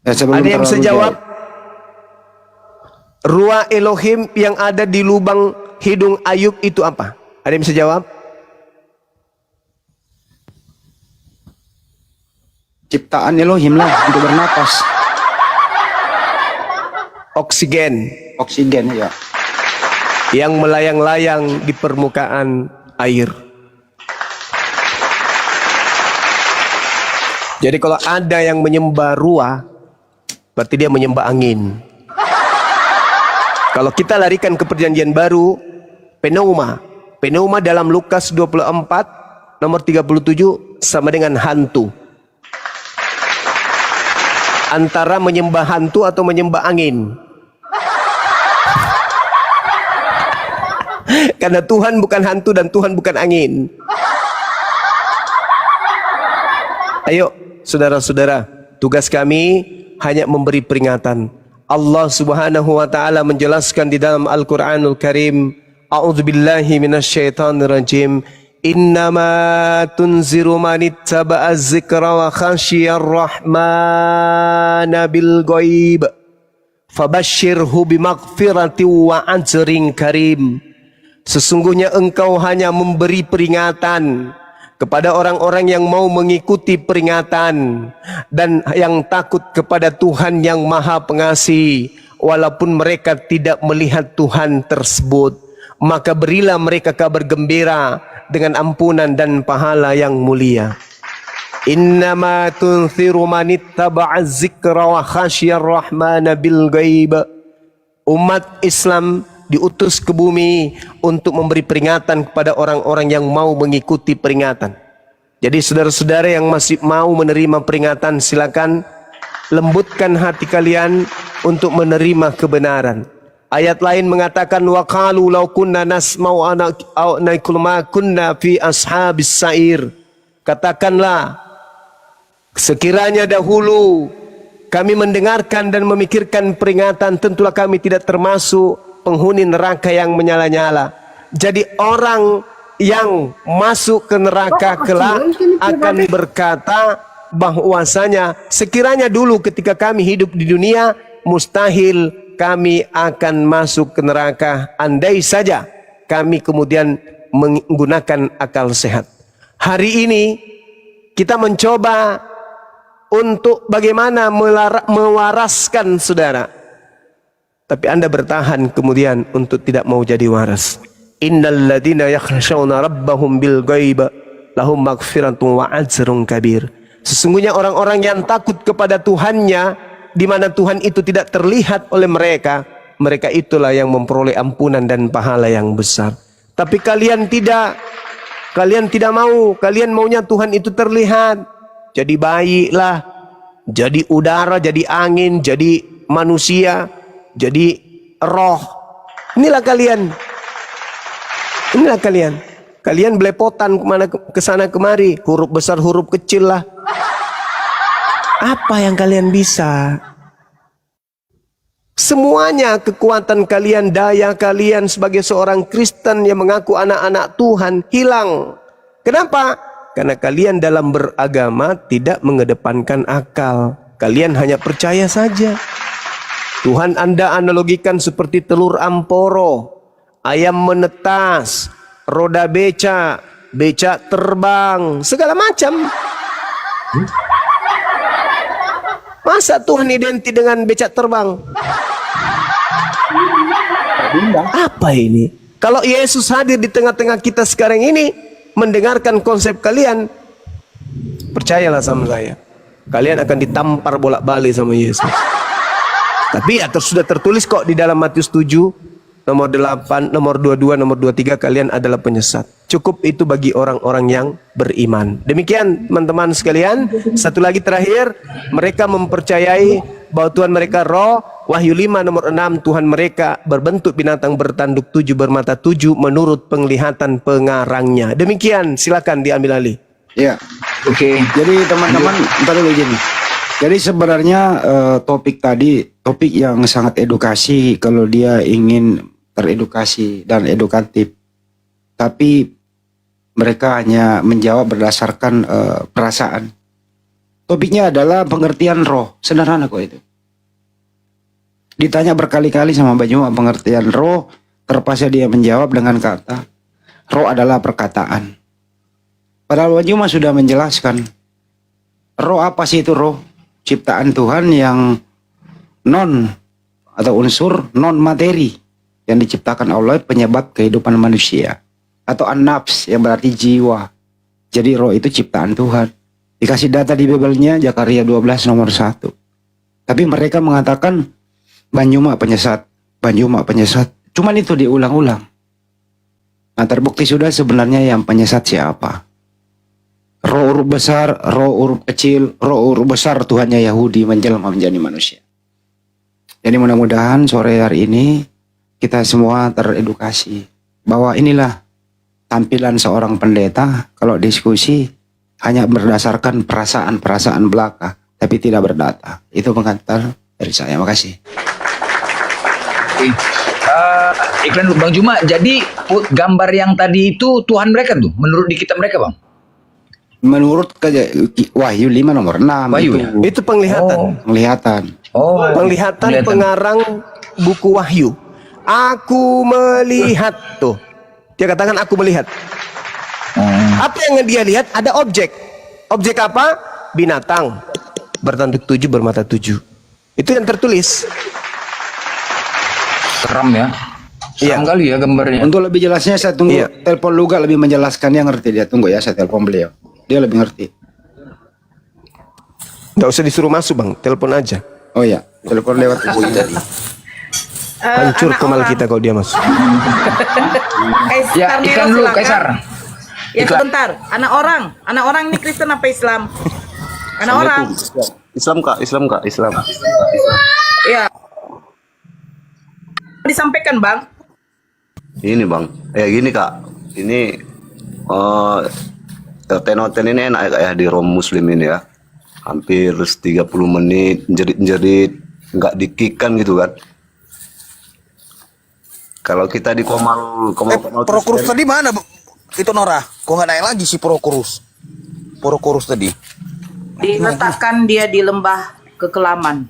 Ya, sebelum Ada yang bisa terlalu jawab? jauh. Ruah Elohim yang ada di lubang hidung Ayub itu apa? Ada yang bisa jawab? Ciptaan Elohim lah untuk bernapas. Oksigen Oksigen ya. yang melayang-layang di permukaan air. Jadi kalau ada yang menyembah ruah, berarti dia menyembah angin. Kalau kita larikan ke perjanjian baru, pneuma. Pneuma dalam Lukas 24 nomor 37 sama dengan hantu. Antara menyembah hantu atau menyembah angin. Karena Tuhan bukan hantu dan Tuhan bukan angin. Ayo saudara-saudara, tugas kami hanya memberi peringatan. Allah Subhanahu wa taala menjelaskan di dalam Al-Qur'anul Karim, A'udzubillahi minasyaitonir rajim. Innama tunziru man ittaba'a dzikra wa khasyiyar rahmana bil ghaib. Fabashshirhu bimaghfirati wa ajrin karim. Sesungguhnya engkau hanya memberi peringatan kepada orang-orang yang mau mengikuti peringatan dan yang takut kepada Tuhan yang Maha Pengasih, walaupun mereka tidak melihat Tuhan tersebut. Maka berilah mereka kabar gembira dengan ampunan dan pahala yang mulia. Innama tunziru man ittaba'a dzikra wa khasyiyar rahmana bil ghaib. Umat Islam diutus ke bumi untuk memberi peringatan kepada orang-orang yang mau mengikuti peringatan. Jadi saudara-saudara yang masih mau menerima peringatan, silakan lembutkan hati kalian untuk menerima kebenaran. Ayat lain mengatakan wa qalu law kunna nasma'u aw naqulu ma kunna fi ashabis sa'ir. Katakanlah, sekiranya dahulu kami mendengarkan dan memikirkan peringatan, tentulah kami tidak termasuk penghuni neraka yang menyala-nyala. Jadi orang yang masuk ke neraka kelak akan berkata bahwasanya sekiranya dulu ketika kami hidup di dunia, mustahil kami akan masuk ke neraka andai saja kami kemudian menggunakan akal sehat. Hari ini kita mencoba untuk bagaimana mewaraskan saudara. Tapi Anda bertahan kemudian untuk tidak mau jadi waras. Innal ladzina yakhshawna rabbahum bil ghaib lahum maghfiratun wa ajrun kabir. Sesungguhnya orang-orang yang takut kepada Tuhannya, di mana Tuhan itu tidak terlihat oleh mereka, mereka itulah yang memperoleh ampunan dan pahala yang besar. Tapi kalian tidak, Kalian tidak mau. Kalian maunya Tuhan itu terlihat. Jadi baiklah. Jadi udara, jadi angin, jadi manusia, jadi roh. Inilah kalian. Inilah kalian. Kalian belepotan kemana kesana kemari. Huruf besar, huruf kecil lah. Apa yang kalian bisa? Semuanya kekuatan kalian, daya kalian sebagai seorang Kristen yang mengaku anak-anak Tuhan hilang. Kenapa? Karena kalian dalam beragama tidak mengedepankan akal. Kalian hanya percaya saja. Tuhan Anda analogikan seperti telur amporo, ayam menetas, roda beca, beca terbang, segala macam. Masa Tuhan identik dengan becak terbang? Apa ini? Kalau Yesus hadir di tengah-tengah kita sekarang ini, mendengarkan konsep kalian, percayalah sama saya, kalian akan ditampar bolak-balik sama Yesus. Tapi ya sudah tertulis kok di dalam Matius 7 nomor 8, nomor 22, nomor 23, kalian adalah penyesat. Cukup itu bagi orang-orang yang beriman. Demikian teman-teman sekalian. Satu lagi terakhir, mereka mempercayai bahwa Tuhan mereka roh. Wahyu 5 nomor 6, Tuhan mereka berbentuk binatang bertanduk 7 bermata 7 menurut penglihatan pengarangnya. Demikian, silakan diambil alih. Ya, oke. Jadi teman-teman, ntar dulu gini. Jadi sebenarnya topik tadi topik yang sangat edukasi kalau dia ingin teredukasi dan edukatif. Tapi mereka hanya menjawab berdasarkan perasaan. Topiknya adalah pengertian roh. Sederhana kok itu. Ditanya berkali-kali sama Mbak Juma pengertian roh, terpaksa dia menjawab dengan kata roh adalah perkataan. Padahal Mbak Juma sudah menjelaskan roh apa sih itu roh? Ciptaan Tuhan yang non atau unsur non materi yang diciptakan Allah penyebab kehidupan manusia, atau an-nafs yang berarti jiwa. Jadi roh itu ciptaan Tuhan. Dikasih data di Bibelnya Zakaria 12 nomor 1. Tapi mereka mengatakan Banjuma penyesat, Banjuma penyesat. Cuman itu diulang-ulang. Nah, terbukti sudah sebenarnya yang penyesat siapa. Roh huruf besar, roh huruf kecil, roh huruf besar Tuhannya Yahudi menjelma menjadi manusia. Jadi mudah-mudahan sore hari ini kita semua teredukasi bahwa inilah tampilan seorang pendeta kalau diskusi hanya berdasarkan perasaan-perasaan belaka tapi tidak berdata. Itu pengantar dari saya. Makasih. Iklan Bang Juma, jadi gambar yang tadi itu Tuhan mereka tuh menurut di kitab mereka Bang? Menurut Wahyu 5 nomor 6 Wahyu, itu, ya? Itu penglihatan. penglihatan. Penglihatan pengarang buku Wahyu. Aku melihat tuh. Dia katakan aku melihat. Apa yang dia lihat? Ada objek. Objek apa? Binatang bertanduk 7 bermata 7. Itu yang tertulis. Seram ya. Seram kali ya gambarnya. Untuk lebih jelasnya saya tunggu telepon Luga lebih menjelaskan, dia ngerti, dia tunggu ya, saya telepon beliau. Dia lebih ngerti. Nggak usah disuruh masuk Bang, telepon aja. Oh ya, telepon lewat ibu tadi. Hancur kemal kita kalau dia masuk. Ya, iklan dulu Kaisar. Ya sebentar, anak orang ini Kristen apa Islam? Anak orang. Islam kak. Ya. Disampaikan Bang. Ini bang, gini kak, ini noten ini enak ya kak ya di Rom Muslim ini ya, hampir 30 menit jerit-jerit, nggak dikikan gitu kan. Kalau kita di Komal Prokurus tadi mana itu Nora? Kok nggak naik lagi si Prokurus tadi? Diletakkan dia di lembah kekelaman.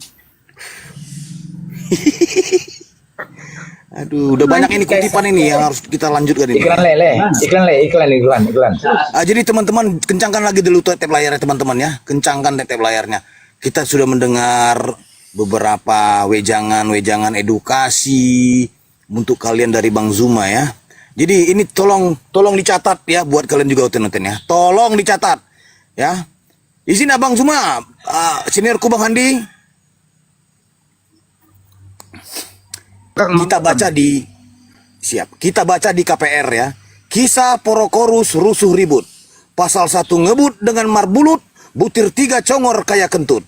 Aduh, udah banyak ini kutipan ini yang harus kita lanjutkan ini. Iklan. Jadi teman-teman kencangkan lagi dulu tape layarnya teman-teman ya, kencangkan tape layarnya. Kita sudah mendengar beberapa wejangan edukasi untuk kalian dari Bang Zuma ya. Jadi ini tolong dicatat ya buat kalian juga nonton ya. Tolong dicatat ya. Di sini Abang Zuma, seniorku Bang Handi. Kita baca di KPR ya. Kisah Porokorus rusuh ribut. Pasal 1 ngebut dengan marbulut, butir 3 congor kayak kentut.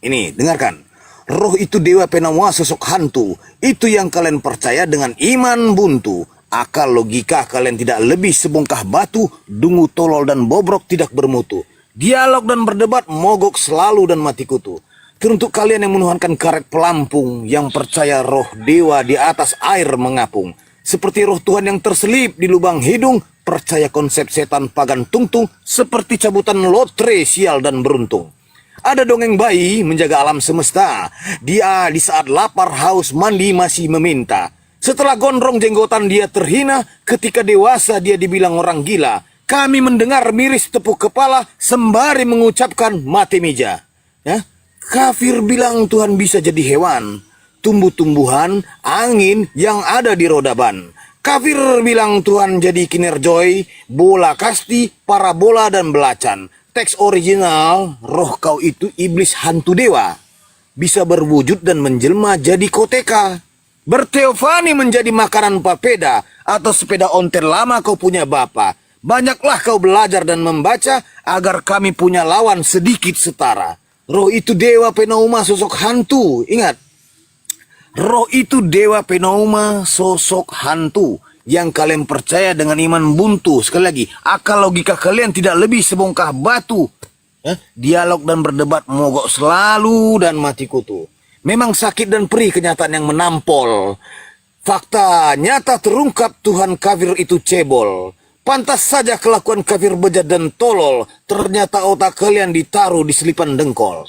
Ini, dengarkan. Roh itu dewa penawa sosok hantu. Itu yang kalian percaya dengan iman buntu. Akal logika kalian tidak lebih sebongkah batu. Dungu tolol dan bobrok tidak bermutu. Dialog dan berdebat mogok selalu dan mati kutu. Teruntuk kalian yang menuhankan karet pelampung. Yang percaya roh dewa di atas air mengapung. Seperti roh Tuhan yang terselip di lubang hidung. Percaya konsep setan pagan tungtung. Seperti cabutan lotre sial dan beruntung. Ada dongeng bayi menjaga alam semesta. Dia di saat lapar, haus, mandi masih meminta. Setelah gondrong jenggotan dia terhina. Ketika dewasa dia dibilang orang gila. Kami mendengar miris tepuk kepala sembari mengucapkan mati meja. Ya? Kafir bilang Tuhan bisa jadi hewan. Tumbuh-tumbuhan, angin yang ada di roda ban. Kafir bilang Tuhan jadi kinerjoy, bola kasti, parabola dan belacan. Teks original, roh kau itu iblis hantu dewa. Bisa berwujud dan menjelma jadi koteka. Berteofani menjadi makanan papeda. Atau sepeda ontel lama kau punya bapa. Banyaklah kau belajar dan membaca. Agar kami punya lawan sedikit setara. Roh itu dewa pnauma sosok hantu. Ingat. Roh itu dewa pnauma sosok hantu. Yang kalian percaya dengan iman buntu. Sekali lagi, akal logika kalian tidak lebih sebongkah batu. Dialog dan berdebat mogok selalu dan mati kutu. Memang sakit dan perih kenyataan yang menampol. Fakta nyata terungkap Tuhan kafir itu cebol. Pantas saja kelakuan kafir bejat dan tolol. Ternyata otak kalian ditaruh di selipan dengkol.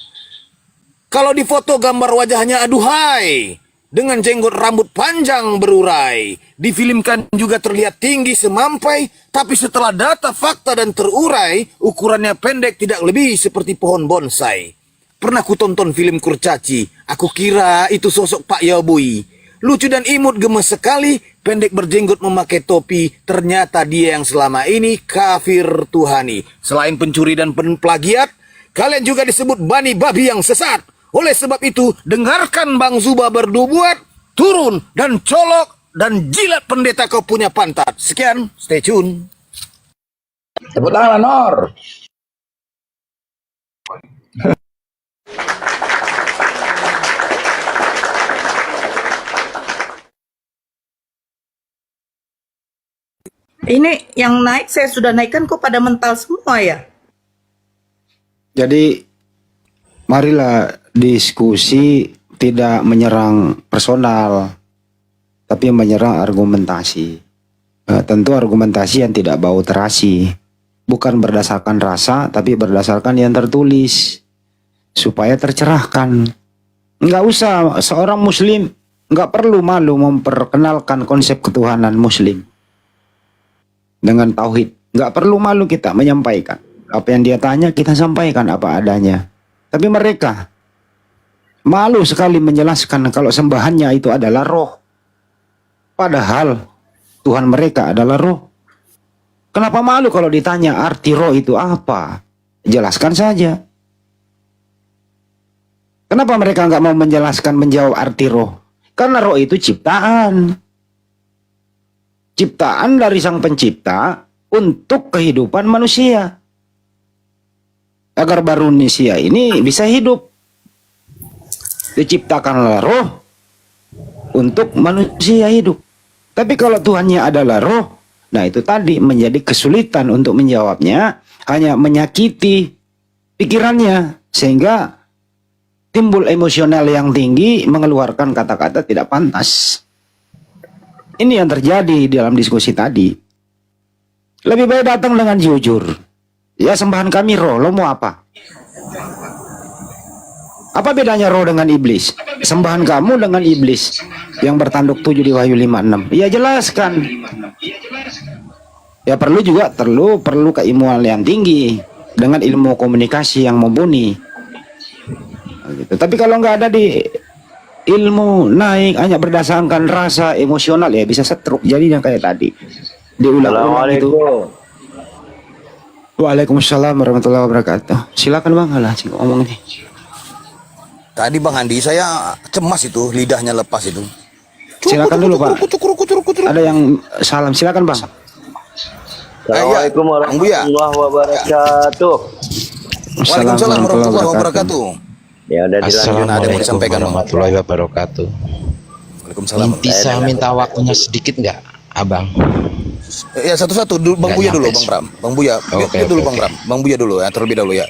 Kalau di foto gambar wajahnya aduhai. Dengan jenggot rambut panjang berurai. Difilmkan juga terlihat tinggi semampai. Tapi setelah data, fakta dan terurai. Ukurannya pendek tidak lebih seperti pohon bonsai. Pernah ku tonton film kurcaci. Aku kira itu sosok Pak Yabui. Lucu dan imut gemes sekali. Pendek berjenggot memakai topi. Ternyata dia yang selama ini kafir Tuhani. Selain pencuri dan plagiat. Kalian juga disebut bani babi yang sesat. Oleh sebab itu, dengarkan Bang Zuba berdubuat, turun dan colok dan jilat pendeta kau punya pantat. Sekian, stay tune. Tepuk tangan Nor. Ini yang naik saya sudah naikkan kok pada mental semua ya. Jadi marilah diskusi tidak menyerang personal, tapi menyerang argumentasi. Tentu argumentasi yang tidak bau terasi. Bukan berdasarkan rasa, tapi berdasarkan yang tertulis. Supaya tercerahkan. Nggak usah, seorang muslim nggak perlu malu memperkenalkan konsep ketuhanan muslim. Dengan tauhid. Nggak perlu malu kita menyampaikan. Apa yang dia tanya, kita sampaikan apa adanya. Tapi mereka malu sekali menjelaskan kalau sembahannya itu adalah roh. Padahal Tuhan mereka adalah roh. Kenapa malu kalau ditanya arti roh itu apa? Jelaskan saja. Kenapa mereka nggak mau menjawab arti roh? Karena roh itu ciptaan. Ciptaan dari Sang Pencipta untuk kehidupan manusia. Agar manusia ini bisa hidup. Diciptakanlah roh untuk manusia hidup. Tapi kalau Tuhannya adalah roh, nah itu tadi menjadi kesulitan untuk menjawabnya, hanya menyakiti pikirannya sehingga timbul emosional yang tinggi, mengeluarkan kata-kata tidak pantas. Ini yang terjadi dalam diskusi tadi. Lebih baik datang dengan jujur. Ya sembahan kami roh, lo mau apa? Apa bedanya roh dengan iblis? Sembahan kamu dengan iblis yang bertanduk 7 di Wahyu 5:6. Ya jelaskan. Ya perlu keilmuan yang tinggi dengan ilmu komunikasi yang mumpuni. Gitu. Tapi kalau nggak ada di ilmu naik hanya berdasarkan rasa emosional ya bisa stroke jadinya kayak tadi. Diulang-ulang itu. Waalaikumsalam warahmatullahi wabarakatuh. Silakan Bang, alah ngomong nih. Tadi Bang Andi, saya cemas itu, lidahnya lepas itu. Silakan dulu Pak. Ada yang salam, silakan Bang. Assalamualaikum Bang Buya. warahmatullahi wabarakatuh. Waalaikumsalam warahmatullahi wabarakatuh. Ya udah dilanjut. Ada yang mau disampaikan, Bang? warahmatullahi wabarakatuh. Waalaikumsalam. Bisa minta waktunya sedikit nggak, Abang? Ya satu-satu dulu, Bang Nggak Buya dulu, nyampe. Bang Bram. Bang Buya, Oke, dia dulu oke, Bang oke. Bram. Bang Buya dulu ya, terlebih dahulu ya.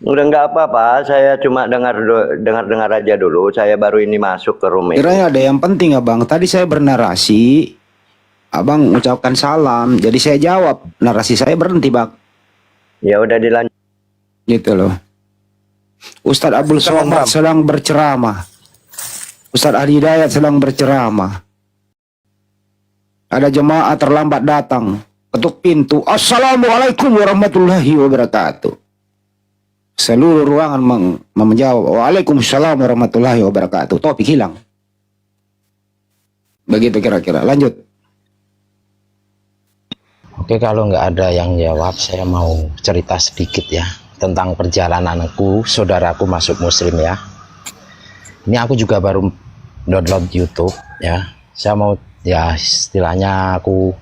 Udah nggak apa-apa, saya cuma dengar aja dulu. Saya baru ini masuk ke room ini. Kiranya ada yang penting abang. Tadi saya bernarasi, abang ucapkan salam, jadi saya jawab. Narasi saya berhenti bang. Ya udah dilanjut. Gitu loh. Ustadz Abdul Silakan, Somad Bram. sedang berceramah. Ustadz Adi Hidayat sedang berceramah. Ada jemaah terlambat datang. Ketuk pintu. Assalamualaikum warahmatullahi wabarakatuh. Seluruh ruangan menjawab. Waalaikumsalam warahmatullahi wabarakatuh. Topik hilang. Begitu kira-kira. Lanjut. Oke, kalau nggak ada yang jawab, saya mau cerita sedikit ya tentang perjalananku, saudaraku masuk Muslim ya. Ini aku juga baru download YouTube ya. Saya mau ya istilahnya aku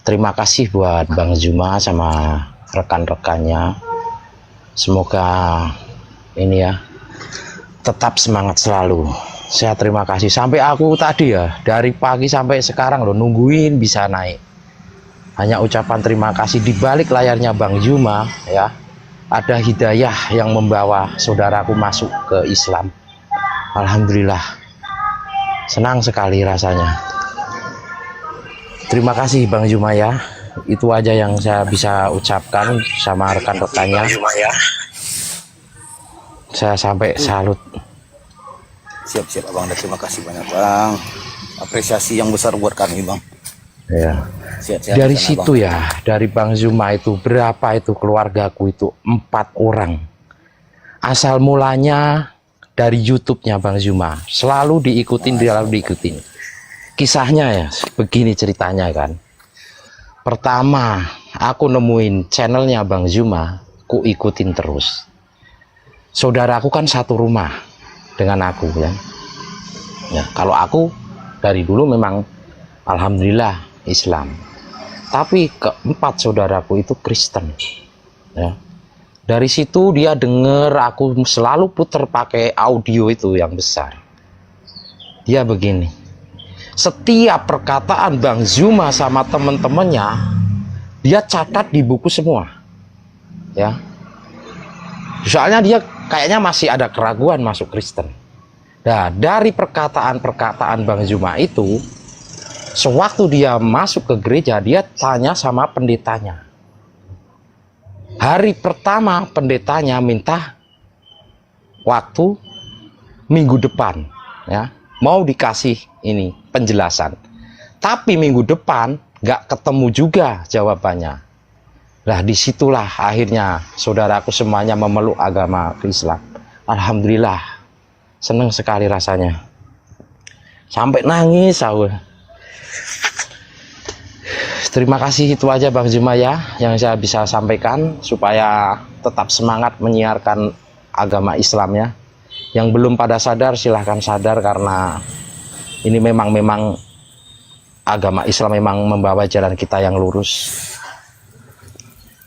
terima kasih buat Bang Zuma sama rekan-rekannya. Semoga ini ya tetap semangat selalu. Saya terima kasih sampai aku tadi ya dari pagi sampai sekarang loh nungguin bisa naik. Hanya ucapan terima kasih. Di balik layarnya Bang Zuma ya ada hidayah yang membawa saudaraku masuk ke Islam. Alhamdulillah, senang sekali rasanya. Terima kasih Bang Zuma ya. Itu aja yang saya bisa ucapkan sama rekan-rekannya. Saya sampai salut. Siap-siap Abang, dan terima kasih banyak Bang. Apresiasi yang besar buat kami Bang. Ya. Siap-siap Dari di sana, situ Bang. ya, dari Bang Zuma itu berapa itu keluargaku itu 4 orang. Asal mulanya dari YouTube-nya Bang Zuma, selalu diikutin. Kisahnya ya, begini ceritanya kan. Pertama, aku nemuin channelnya Bang Zuma, ku ikutin terus. Saudaraku kan satu rumah dengan aku ya. Ya, kalau aku dari dulu memang alhamdulillah Islam. Tapi keempat saudaraku itu Kristen. Ya. Dari situ dia denger aku selalu puter pakai audio itu yang besar. Dia begini. Setiap perkataan Bang Zuma sama temen-temennya dia catat di buku semua. Ya. Soalnya dia kayaknya masih ada keraguan masuk Kristen. Nah, dari perkataan-perkataan Bang Zuma itu, sewaktu dia masuk ke gereja, dia tanya sama pendetanya. Hari pertama pendetanya minta waktu minggu depan, ya, mau dikasih ini penjelasan. Tapi minggu depan nggak ketemu juga jawabannya. Nah, disitulah akhirnya saudaraku semuanya memeluk agama Islam. Alhamdulillah, senang sekali rasanya. Sampai nangis aku. Terima kasih, itu aja Bang Zuma ya yang saya bisa sampaikan supaya tetap semangat menyiarkan agama Islam ya. Yang belum pada sadar silahkan sadar, karena ini memang agama Islam memang membawa jalan kita yang lurus.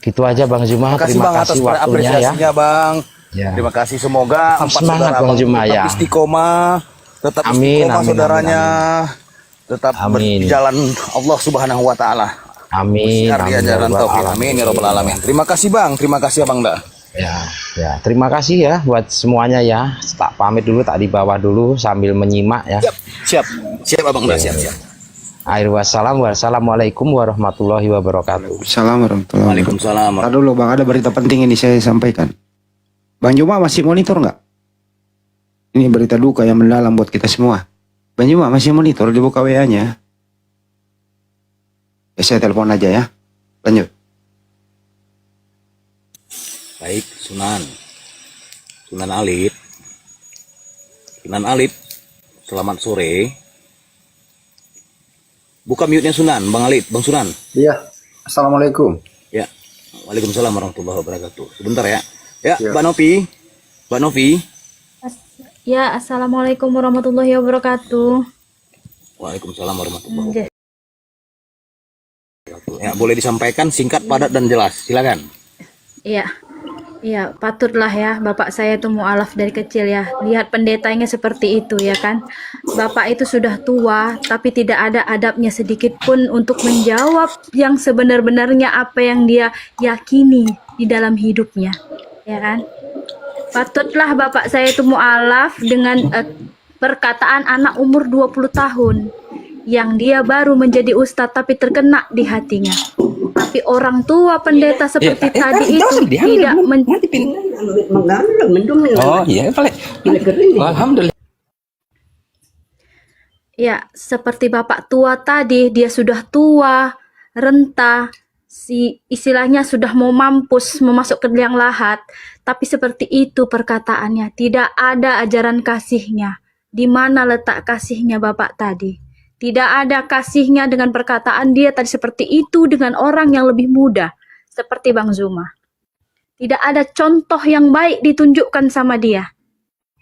Gitu aja Bang Zuma. Terima kasih Bang atas waktunya apresiasinya ya. Bang. Ya. Terima kasih, semoga Tetap empat semangat, saudara Bang Zuma, tetap ya. istiqomah, tetap Amin, istiqomah amin, saudaranya, tetap Amin. berjalan Allah Subhanahu wa taala. Amin. Bersiar di Amin, ajaran ya Rabbal taufik. Amin ya rabbal alamin. Terima kasih Bang, terima kasih Abang dah. Ya, terima kasih ya buat semuanya ya. Tak pamit dulu, tak di bawah dulu sambil menyimak ya. Siap, siap Abang dah, siap. Wassalamualaikum warahmatullahi wabarakatuh. Assalamualaikum warahmatullahi wabarakatuh. Waalaikumsalam. Ntar dulu bang, ada berita penting ini saya sampaikan. Bang Juma masih monitor nggak? Ini berita duka yang mendalam buat kita semua. Bang Juma masih monitor, dibuka WA-nya. Ya, saya telepon aja ya. Lanjut. Baik, Sunan Alip. Sunan Alip, selamat sore. Buka mute-nya Sunan, Bang Alip, Bang Sunan. Iya. Assalamualaikum. Ya. Waalaikumsalam warahmatullahi wabarakatuh. Sebentar ya. Ya, Mbak Novi. Mbak Novi. Ya, assalamualaikum warahmatullahi wabarakatuh. Waalaikumsalam warahmatullahi wabarakatuh. Ya, boleh disampaikan singkat, padat, dan jelas. Silakan. Iya, iya, patutlah ya, Bapak saya itu mualaf dari kecil ya. Lihat pendetanya seperti itu ya kan. Bapak itu sudah tua, tapi tidak ada adabnya sedikit pun untuk menjawab yang sebenar-benarnya apa yang dia yakini di dalam hidupnya, ya kan. Patutlah Bapak saya itu mualaf dengan perkataan anak umur 20 tahun yang dia baru menjadi ustadz tapi terkena di hatinya. Tapi orang tua pendeta seperti tadi itu tidak Oh iya, boleh. Alhamdulillah. ya, seperti bapak tua tadi, dia sudah tua, renta, istilahnya sudah mau mampus, memasuk ke liang lahat. Tapi seperti itu perkataannya, tidak ada ajaran kasihnya. Di mana letak kasihnya bapak tadi? Tidak ada kasihnya dengan perkataan dia tadi seperti itu dengan orang yang lebih muda, seperti Bang Zuma. Tidak ada contoh yang baik ditunjukkan sama dia.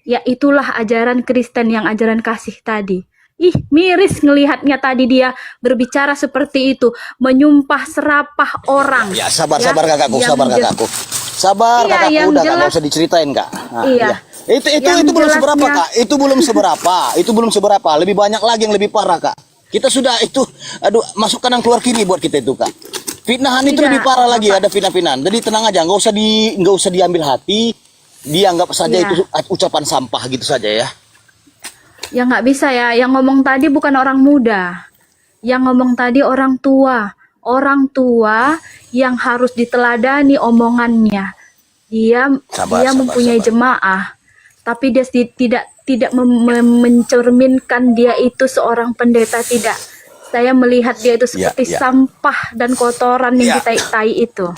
Ya itulah ajaran Kristen yang ajaran kasih tadi. Ih, miris ngelihatnya tadi dia berbicara seperti itu, menyumpah serapah orang. Ya, sabar Ya, kakakku, yang sabar je- kakakku. Sabar Iya, kakakku, yang udah Kak, jelas- nggak usah diceritain Kak. Nah, Iya. Itu Yang belum seberapa jelasnya- Kak. Itu belum seberapa. Itu belum seberapa. Lebih banyak lagi yang lebih parah Kak. Kita sudah itu, aduh, masuk kanan keluar kiri buat kita itu Kak. Fitnahan itu Tidak, lebih parah lagi, ada fitnah-fitnahan. Jadi tenang aja, nggak usah diambil hati. Dianggap saja Iya. itu ucapan sampah gitu saja ya. Ya nggak bisa ya, yang ngomong tadi bukan orang muda. Yang ngomong tadi orang tua. Orang tua yang harus diteladani omongannya. Dia Sabar, mempunyai sabar. jemaah, tapi dia tidak mencerminkan dia itu seorang pendeta, tidak. Saya melihat dia itu seperti ya. sampah dan kotoran yang Ya. ditai-tai itu.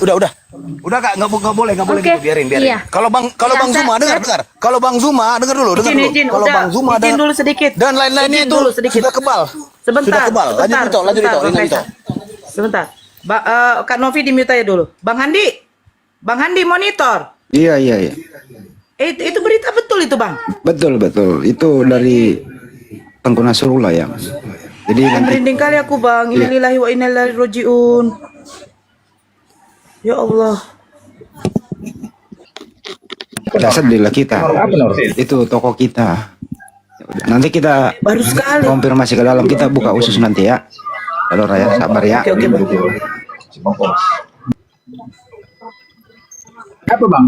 Udah Kak, nggak boleh Oke, gitu, biarin. iya. Kalau Bang Iya, Bang Zuma dengar. Kalau Bang Zuma dengar dulu. Izin, Kalau udah. Bang Zuma Izin dulu sedikit. dan lain-lainnya Izin itu dulu sedikit. sudah kebal. Sebentar. Sudah kebal. Lanjut sebentar, Dito, sebentar, Bang Dito. Faisal. Sebentar. Kak Novi di mute aja dulu. Bang Handi monitor. Iya. Itu berita betul itu Bang. Betul. Itu dari Tengku Nasrullah ya. Jadi nanti Merinding kali aku Bang. Innalillahi wa inna ilaihi rajiun. Ya Allah. kita sedih lah kita. Itu toko kita. Nanti kita Baru sekali. konfirmasi ke dalam, kita buka usus nanti ya. Halo Raya, sabar ya. Oke, Bang. Apa bang?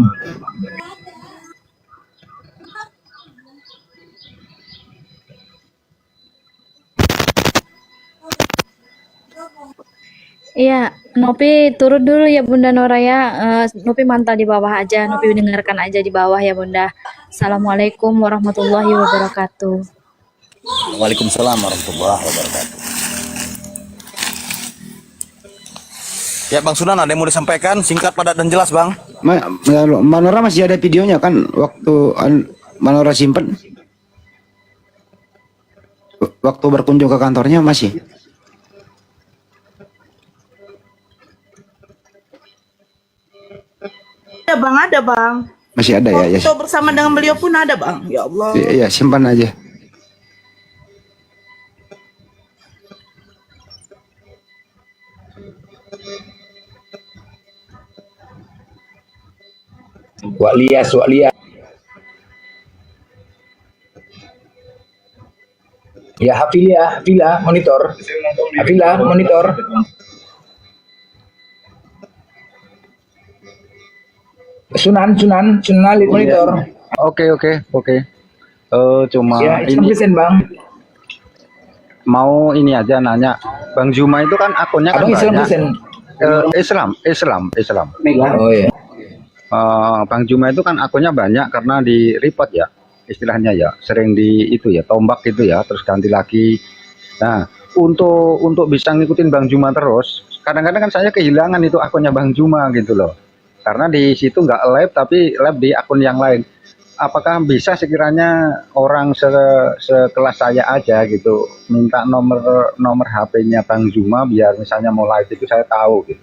Iya, Nopi turun dulu ya Bunda Nora ya. Nopi mantap di bawah aja, Nopi dengarkan aja di bawah ya Bunda. Assalamualaikum warahmatullahi wabarakatuh. Waalaikumsalam warahmatullahi wabarakatuh. Ya Bang Sunan, ada yang mau disampaikan? Singkat, padat, dan jelas Bang. Manora masih ada videonya kan waktu Manora simpen? Waktu berkunjung ke kantornya masih? Ada bang. Masih ada ya? Foto bersama dengan beliau pun ada bang. Ya Allah. Iya, simpan aja. Wak Lias. Ya Hafilah monitor. Hafilah monitor. Sunan lihat monitor. Oke. Cuma Ya, ini bang. mau ini aja nanya, Bang Zuma itu kan akunnya kan Abang Islam banyak. Islam. Oh iya. Bang Zuma itu kan akunnya banyak karena di report ya, istilahnya ya, sering di itu ya, tombak gitu ya, terus ganti lagi. Nah, untuk bisa ngikutin Bang Zuma terus, kadang-kadang kan saya kehilangan itu akunnya Bang Zuma gitu loh. Karena di situ nggak live tapi live di akun yang lain. Apakah bisa sekiranya orang sekelas saya aja gitu minta nomor HP-nya Bang Zuma biar misalnya mau live itu saya tahu gitu.